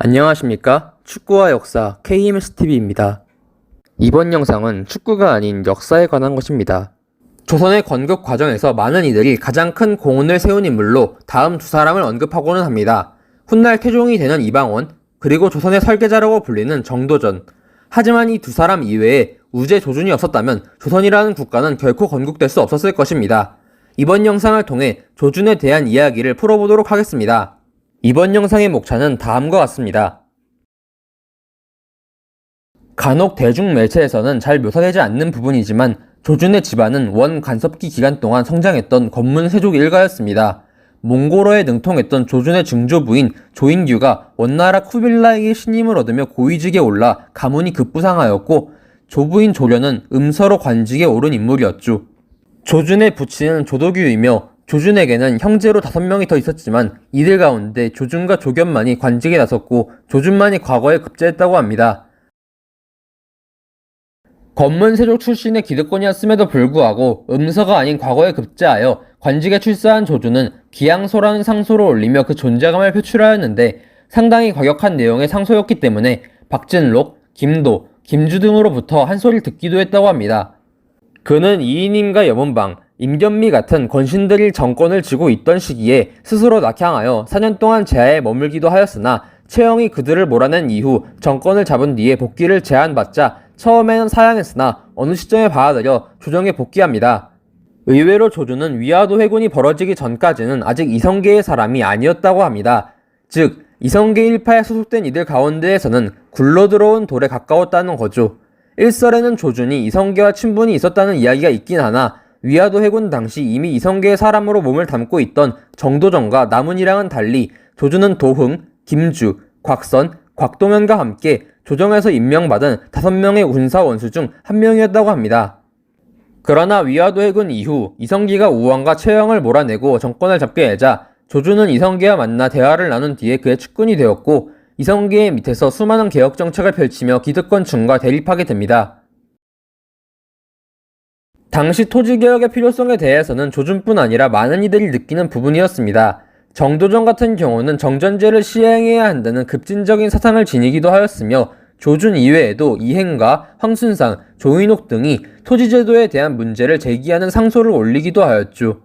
안녕하십니까? 축구와 역사 KMSTV입니다. 이번 영상은 축구가 아닌 역사에 관한 것입니다. 조선의 건국 과정에서 많은 이들이 가장 큰 공헌을 세운 인물로 다음 두 사람을 언급하고는 합니다. 훗날 태종이 되는 이방원, 그리고 조선의 설계자라고 불리는 정도전. 하지만 이 두 사람 이외에 우제 조준이 없었다면 조선이라는 국가는 결코 건국될 수 없었을 것입니다. 이번 영상을 통해 조준에 대한 이야기를 풀어보도록 하겠습니다. 이번 영상의 목차는 다음과 같습니다. 간혹 대중 매체에서는 잘 묘사되지 않는 부분이지만 조준의 집안은 원 간섭기 기간 동안 성장했던 건문 세족 일가였습니다. 몽골어에 능통했던 조준의 증조부인 조인규가 원나라 쿠빌라이의 신임을 얻으며 고위직에 올라 가문이 급부상하였고, 조부인 조련은 음서로 관직에 오른 인물이었죠. 조준의 부친은 조도규이며 조준에게는 형제로 5명이 더 있었지만 이들 가운데 조준과 조견만이 관직에 나섰고 조준만이 과거에 급제했다고 합니다. 건문세족 출신의 기득권이었음에도 불구하고 음서가 아닌 과거에 급제하여 관직에 출세한 조준은 기양소라는 상소를 올리며 그 존재감을 표출하였는데, 상당히 과격한 내용의 상소였기 때문에 박진록, 김도, 김주 등으로부터 한 소리를 듣기도 했다고 합니다. 그는 이인임과 여문방, 임견미 같은 권신들이 정권을 쥐고 있던 시기에 스스로 낙향하여 4년 동안 제하에 머물기도 하였으나, 최영이 그들을 몰아낸 이후 정권을 잡은 뒤에 복귀를 제안받자 처음에는 사양했으나 어느 시점에 받아들여 조정에 복귀합니다. 의외로 조준은 위화도 회군이 벌어지기 전까지는 아직 이성계의 사람이 아니었다고 합니다. 즉, 이성계 일파에 소속된 이들 가운데에서는 굴러들어온 돌에 가까웠다는 거죠. 일설에는 조준이 이성계와 친분이 있었다는 이야기가 있긴 하나, 위화도 회군 당시 이미 이성계의 사람으로 몸을 담고 있던 정도전과 남은이랑은 달리 조준은 도흥, 김주, 곽선, 곽동현과 함께 조정에서 임명받은 5명의 군사 원수 중 한 명이었다고 합니다. 그러나 위화도 회군 이후 이성계가 우왕과 최영을 몰아내고 정권을 잡게 되자 조준은 이성계와 만나 대화를 나눈 뒤에 그의 측근이 되었고, 이성계의 밑에서 수많은 개혁 정책을 펼치며 기득권층과 대립하게 됩니다. 당시 토지개혁의 필요성에 대해서는 조준뿐 아니라 많은 이들이 느끼는 부분이었습니다. 정도전 같은 경우는 정전제를 시행해야 한다는 급진적인 사상을 지니기도 하였으며, 조준 이외에도 이행가, 황순상, 조인옥 등이 토지제도에 대한 문제를 제기하는 상소를 올리기도 하였죠.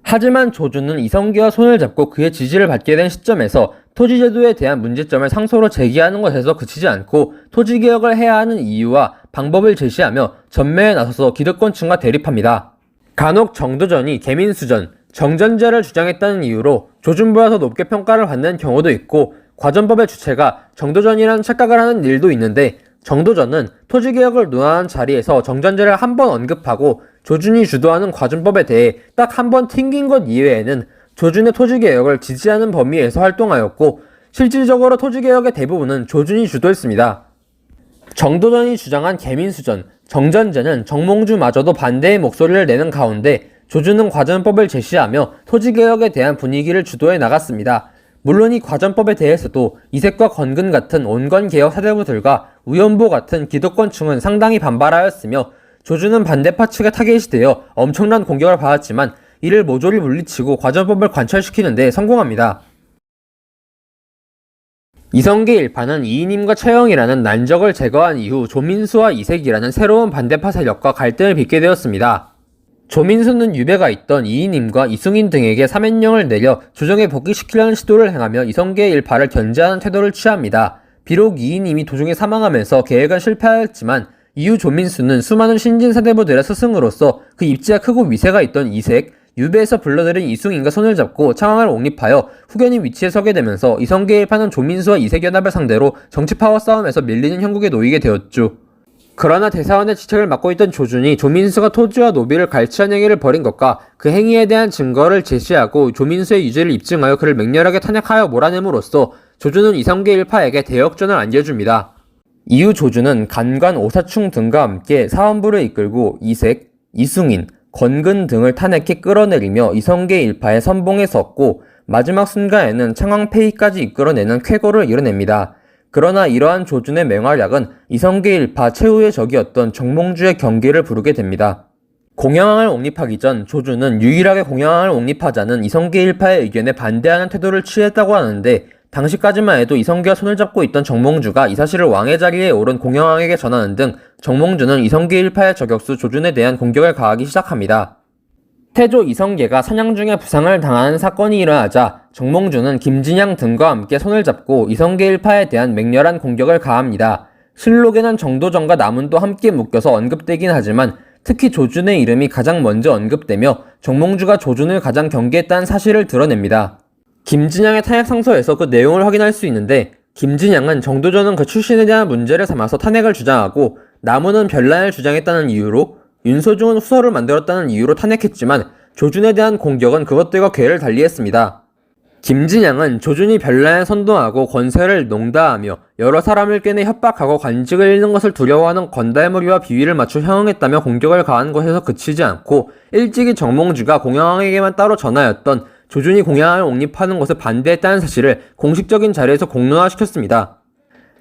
하지만 조준은 이성계와 손을 잡고 그의 지지를 받게 된 시점에서 토지제도에 대한 문제점을 상소로 제기하는 것에서 그치지 않고 토지개혁을 해야 하는 이유와 방법을 제시하며 전매에 나서서 기득권층과 대립합니다. 간혹 정도전이 계민수전, 정전제를 주장했다는 이유로 조준보다 더 높게 평가를 받는 경우도 있고, 과전법의 주체가 정도전이라는 착각을 하는 일도 있는데, 정도전은 토지개혁을 논하는 자리에서 정전제를 한 번 언급하고 조준이 주도하는 과전법에 대해 딱 한 번 튕긴 것 이외에는 조준의 토지개혁을 지지하는 범위에서 활동하였고, 실질적으로 토지개혁의 대부분은 조준이 주도했습니다. 정도전이 주장한 계민수전, 정전제는 정몽주마저도 반대의 목소리를 내는 가운데 조준은 과전법을 제시하며 토지개혁에 대한 분위기를 주도해 나갔습니다. 물론 이 과전법에 대해서도 이색과 건근 같은 온건개혁 사대부들과 우연보 같은 기득권층은 상당히 반발하였으며, 조준은 반대파 측의 타겟이 되어 엄청난 공격을 받았지만 이를 모조리 물리치고 과전법을 관철시키는 데 성공합니다. 이성계 일파는 이인임과 최영이라는 난적을 제거한 이후 조민수와 이색이라는 새로운 반대파 세력과 갈등을 빚게 되었습니다. 조민수는 유배가 있던 이인임과 이승인 등에게 사면령을 내려 조정에 복귀시키려는 시도를 행하며 이성계 일파를 견제하는 태도를 취합니다. 비록 이인임이 도중에 사망하면서 계획은 실패하였지만 이후 조민수는 수많은 신진 사대부들의 스승으로서 그 입지가 크고 위세가 있던 이색, 유배에서 불러들인 이승인과 손을 잡고 창왕을 옹립하여 후견인 위치에 서게 되면서 이성계 일파는 조민수와 이색 연합을 상대로 정치 파워 싸움에서 밀리는 형국에 놓이게 되었죠. 그러나 대사원의 지책을 맡고 있던 조준이 조민수가 토지와 노비를 갈취한 행위를 벌인 것과 그 행위에 대한 증거를 제시하고 조민수의 유죄를 입증하여 그를 맹렬하게 탄핵하여 몰아냄으로써 조준은 이성계 일파에게 대역전을 안겨줍니다. 이후 조준은 간관 오사충 등과 함께 사원부를 이끌고 이색, 이승인, 건근 등을 탄핵해 끌어내리며 이성계 일파의 선봉에 섰고, 마지막 순간에는 창왕폐위까지 이끌어내는 쾌거를 이뤄냅니다. 그러나 이러한 조준의 맹활약은 이성계 일파 최후의 적이었던 정몽주의 경계를 부르게 됩니다. 공양왕을 옹립하기 전 조준은 유일하게 공양왕을 옹립하자는 이성계 일파의 의견에 반대하는 태도를 취했다고 하는데, 당시까지만 해도 이성계와 손을 잡고 있던 정몽주가 이 사실을 왕의 자리에 오른 공양왕에게 전하는 등 정몽주는 이성계 일파의 저격수 조준에 대한 공격을 가하기 시작합니다. 태조 이성계가 사냥 중에 부상을 당하는 사건이 일어나자 정몽주는 김진양 등과 함께 손을 잡고 이성계 일파에 대한 맹렬한 공격을 가합니다. 실록에는 정도전과 남은도 함께 묶여서 언급되긴 하지만 특히 조준의 이름이 가장 먼저 언급되며 정몽주가 조준을 가장 경계했다는 사실을 드러냅니다. 김진양의 탄핵 상서에서 그 내용을 확인할 수 있는데 김진양은 정도전은 그 출신에 대한 문제를 삼아서 탄핵을 주장하고 남은은 변란을 주장했다는 이유로 윤소중은 후서를 만들었다는 이유로 탄핵했지만 조준에 대한 공격은 그것들과 궤를 달리했습니다. 김진양은 조준이 변란을 선동하고 권세를 농다하며 여러 사람을 꿰내 협박하고 관직을 잃는 것을 두려워하는 건달무리와 비위를 맞춰 형응했다며 공격을 가한 것에서 그치지 않고 일찍이 정몽주가 공양왕에게만 따로 전하였던 조준이 공양왕을 옹립하는 것을 반대했다는 사실을 공식적인 자리에서 공론화시켰습니다.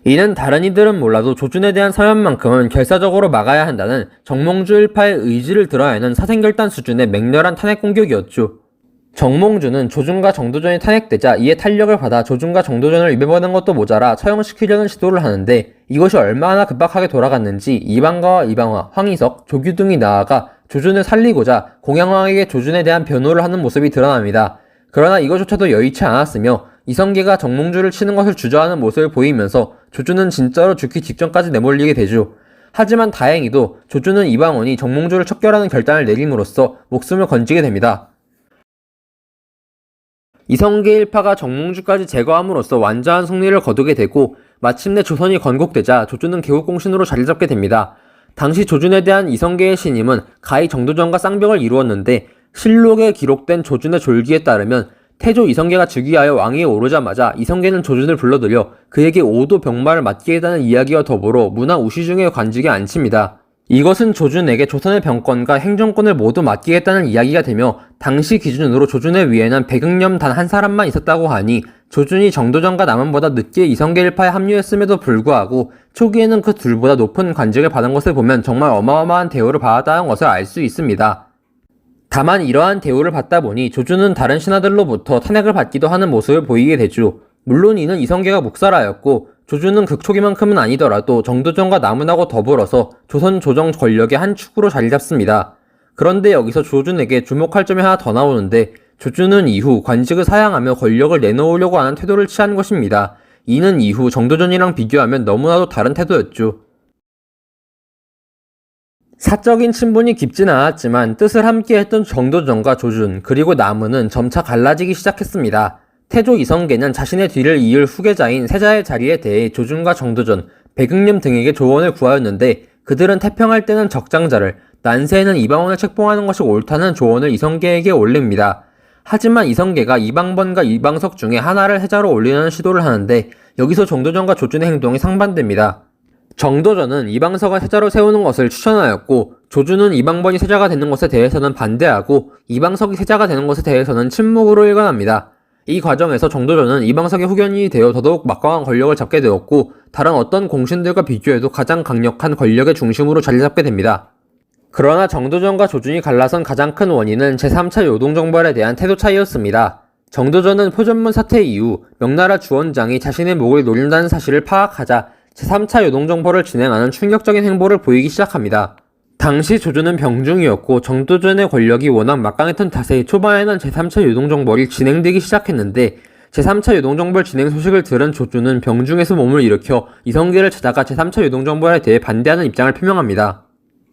이는 다른 이들은 몰라도 조준에 대한 사면만큼은 결사적으로 막아야 한다는 정몽주 일파의 의지를 드러내는 사생결단 수준의 맹렬한 탄핵 공격이었죠. 정몽주는 조준과 정도전이 탄핵되자 이에 탄력을 받아 조준과 정도전을 입에버는 것도 모자라 처형시키려는 시도를 하는데 이것이 얼마나 급박하게 돌아갔는지 이방가와 이방화, 황희석, 조규 등이 나아가 조준을 살리고자 공양왕에게 조준에 대한 변호를 하는 모습이 드러납니다. 그러나 이것조차도 여의치 않았으며 이성계가 정몽주를 치는 것을 주저하는 모습을 보이면서 조준은 진짜로 죽기 직전까지 내몰리게 되죠. 하지만 다행히도 조준은 이방원이 정몽주를 척결하는 결단을 내림으로써 목숨을 건지게 됩니다. 이성계 일파가 정몽주까지 제거함으로써 완전한 승리를 거두게 되고 마침내 조선이 건국되자 조준은 개국공신으로 자리잡게 됩니다. 당시 조준에 대한 이성계의 신임은 가히 정도전과 쌍벽을 이루었는데 실록에 기록된 조준의 졸기에 따르면 태조 이성계가 즉위하여 왕위에 오르자마자 이성계는 조준을 불러들여 그에게 오도 병마를 맡게 해다는 이야기와 더불어 문화 우시중에 관직에 앉힙니다. 이것은 조준에게 조선의 병권과 행정권을 모두 맡기겠다는 이야기가 되며 당시 기준으로 조준의 위에는 백응념 단 한 사람만 있었다고 하니 조준이 정도전과 남은보다 늦게 이성계 일파에 합류했음에도 불구하고 초기에는 그 둘보다 높은 관직을 받은 것을 보면 정말 어마어마한 대우를 받았다는 것을 알 수 있습니다. 다만 이러한 대우를 받다 보니 조준은 다른 신하들로부터 탄핵을 받기도 하는 모습을 보이게 되죠. 물론 이는 이성계가 묵살하였고 조준은 극초기만큼은 아니더라도 정도전과 남은하고 더불어서 조선 조정 권력의 한 축으로 자리잡습니다. 그런데 여기서 조준에게 주목할 점이 하나 더 나오는데 조준은 이후 관직을 사양하며 권력을 내놓으려고 하는 태도를 취한 것입니다. 이는 이후 정도전이랑 비교하면 너무나도 다른 태도였죠. 사적인 친분이 깊진 않았지만 뜻을 함께했던 정도전과 조준 그리고 남은은 점차 갈라지기 시작했습니다. 태조 이성계는 자신의 뒤를 이을 후계자인 세자의 자리에 대해 조준과 정도전, 백응념 등에게 조언을 구하였는데 그들은 태평할 때는 적장자를, 난세에는 이방원을 책봉하는 것이 옳다는 조언을 이성계에게 올립니다. 하지만 이성계가 이방번과 이방석 중에 하나를 해자로 올리려는 시도를 하는데 여기서 정도전과 조준의 행동이 상반됩니다. 정도전은 이방석을 세자로 세우는 것을 추천하였고 조준은 이방번이 세자가 되는 것에 대해서는 반대하고 이방석이 세자가 되는 것에 대해서는 침묵으로 일관합니다. 이 과정에서 정도전은 이방석의 후견인이 되어 더더욱 막강한 권력을 잡게 되었고 다른 어떤 공신들과 비교해도 가장 강력한 권력의 중심으로 자리잡게 됩니다. 그러나 정도전과 조준이 갈라선 가장 큰 원인은 제3차 요동정벌에 대한 태도 차이였습니다. 정도전은 표전문 사태 이후 명나라 주원장이 자신의 목을 노린다는 사실을 파악하자 제3차 요동정벌을 진행하는 충격적인 행보를 보이기 시작합니다. 당시 조준은 병중이었고 정도전의 권력이 워낙 막강했던 탓에 초반에는 제3차 요동정벌이 진행되기 시작했는데 제3차 요동정벌 진행 소식을 들은 조준은 병중에서 몸을 일으켜 이성계를 찾아가 제3차 요동정벌에 대해 반대하는 입장을 표명합니다.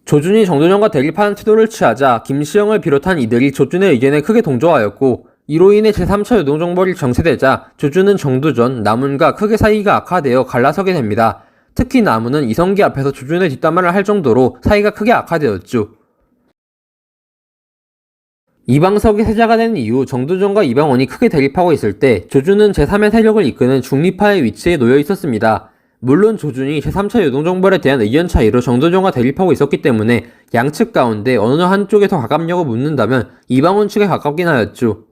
조준이 정도전과 대립하는 태도를 취하자 김시영을 비롯한 이들이 조준의 의견에 크게 동조하였고 이로 인해 제3차 요동정벌이 정체되자 조준은 정도전, 남은과 크게 사이가 악화되어 갈라서게 됩니다. 특히 남은은 이성계 앞에서 조준의 뒷담화를 할 정도로 사이가 크게 악화되었죠. 이방석이 세자가 된 이후 정도전과 이방원이 크게 대립하고 있을 때 조준은 제3의 세력을 이끄는 중립파의 위치에 놓여 있었습니다. 물론 조준이 제3차 요동정벌에 대한 의견 차이로 정도전과 대립하고 있었기 때문에 양측 가운데 어느 한쪽에 더 가깝냐고 묻는다면 이방원 측에 가깝긴 하였죠.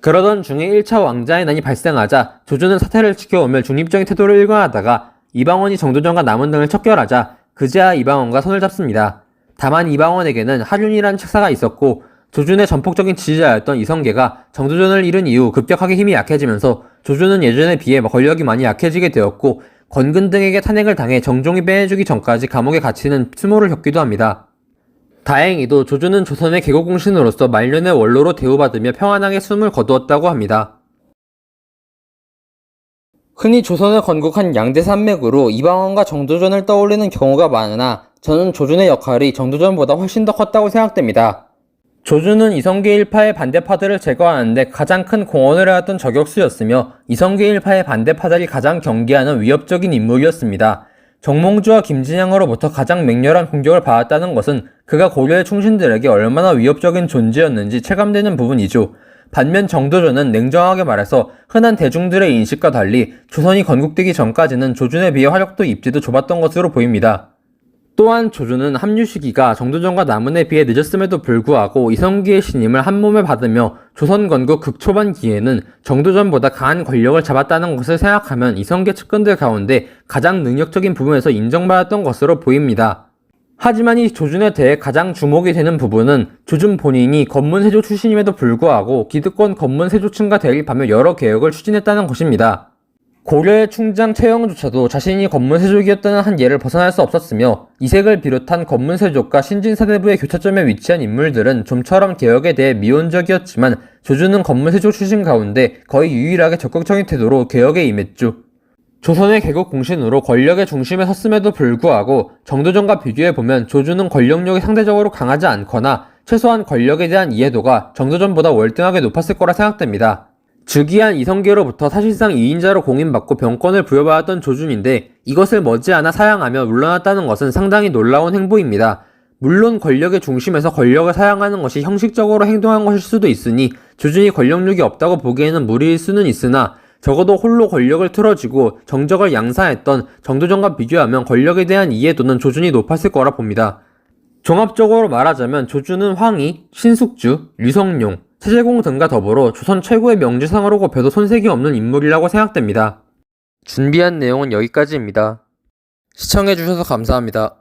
그러던 중에 1차 왕자의 난이 발생하자 조준은 사태를 지켜오며 중립적인 태도를 일관하다가 이방원이 정도전과 남은 등을 척결하자 그제야 이방원과 손을 잡습니다. 다만 이방원에게는 하륜이라는 책사가 있었고 조준의 전폭적인 지지자였던 이성계가 정도전을 잃은 이후 급격하게 힘이 약해지면서 조조는 예전에 비해 권력이 많이 약해지게 되었고 권근 등에게 탄핵을 당해 정종이 빼내주기 전까지 감옥에 갇히는 수모를 겪기도 합니다. 다행히도 조조는 조선의 개국공신으로서 말년의 원로로 대우받으며 평안하게 숨을 거두었다고 합니다. 흔히 조선을 건국한 양대 산맥으로 이방원과 정도전을 떠올리는 경우가 많으나 저는 조준의 역할이 정도전보다 훨씬 더 컸다고 생각됩니다. 조준은 이성계 일파의 반대파들을 제거하는 데 가장 큰 공헌을 해왔던 저격수였으며 이성계 일파의 반대파들이 가장 경계하는 위협적인 인물이었습니다. 정몽주와 김진양으로부터 가장 맹렬한 공격을 받았다는 것은 그가 고려의 충신들에게 얼마나 위협적인 존재였는지 체감되는 부분이죠. 반면 정도전은 냉정하게 말해서 흔한 대중들의 인식과 달리 조선이 건국되기 전까지는 조준에 비해 화력도 입지도 좁았던 것으로 보입니다. 또한 조준은 합류 시기가 정도전과 남은에 비해 늦었음에도 불구하고 이성계의 신임을 한몸에 받으며 조선 건국 극초반기에는 정도전보다 강한 권력을 잡았다는 것을 생각하면 이성계 측근들 가운데 가장 능력적인 부분에서 인정받았던 것으로 보입니다. 하지만 이 조준에 대해 가장 주목이 되는 부분은 조준 본인이 건문세조 출신임에도 불구하고 기득권 건문세조층과 대립하며 여러 개혁을 추진했다는 것입니다. 고려의 충장 최영조차도 자신이 건문세족이었다는 한 예를 벗어날 수 없었으며 이색을 비롯한 건문세족과 신진사대부의 교차점에 위치한 인물들은 좀처럼 개혁에 대해 미온적이었지만 조준은 건문세족 출신 가운데 거의 유일하게 적극적인 태도로 개혁에 임했죠. 조선의 개국 공신으로 권력의 중심에 섰음에도 불구하고 정도전과 비교해보면 조준은 권력력이 상대적으로 강하지 않거나 최소한 권력에 대한 이해도가 정도전보다 월등하게 높았을 거라 생각됩니다. 즉위한 이성계로부터 사실상 2인자로 공인받고 병권을 부여받았던 조준인데 이것을 머지않아 사양하며 물러났다는 것은 상당히 놀라운 행보입니다. 물론 권력의 중심에서 권력을 사양하는 것이 형식적으로 행동한 것일 수도 있으니 조준이 권력력이 없다고 보기에는 무리일 수는 있으나 적어도 홀로 권력을 틀어쥐고 정적을 양산했던 정도전과 비교하면 권력에 대한 이해도는 조준이 높았을 거라 봅니다. 종합적으로 말하자면 조준은 황희, 신숙주, 류성룡, 세제공 등과 더불어 조선 최고의 명지상으로 꼽혀도 손색이 없는 인물이라고 생각됩니다. 준비한 내용은 여기까지입니다. 시청해주셔서 감사합니다.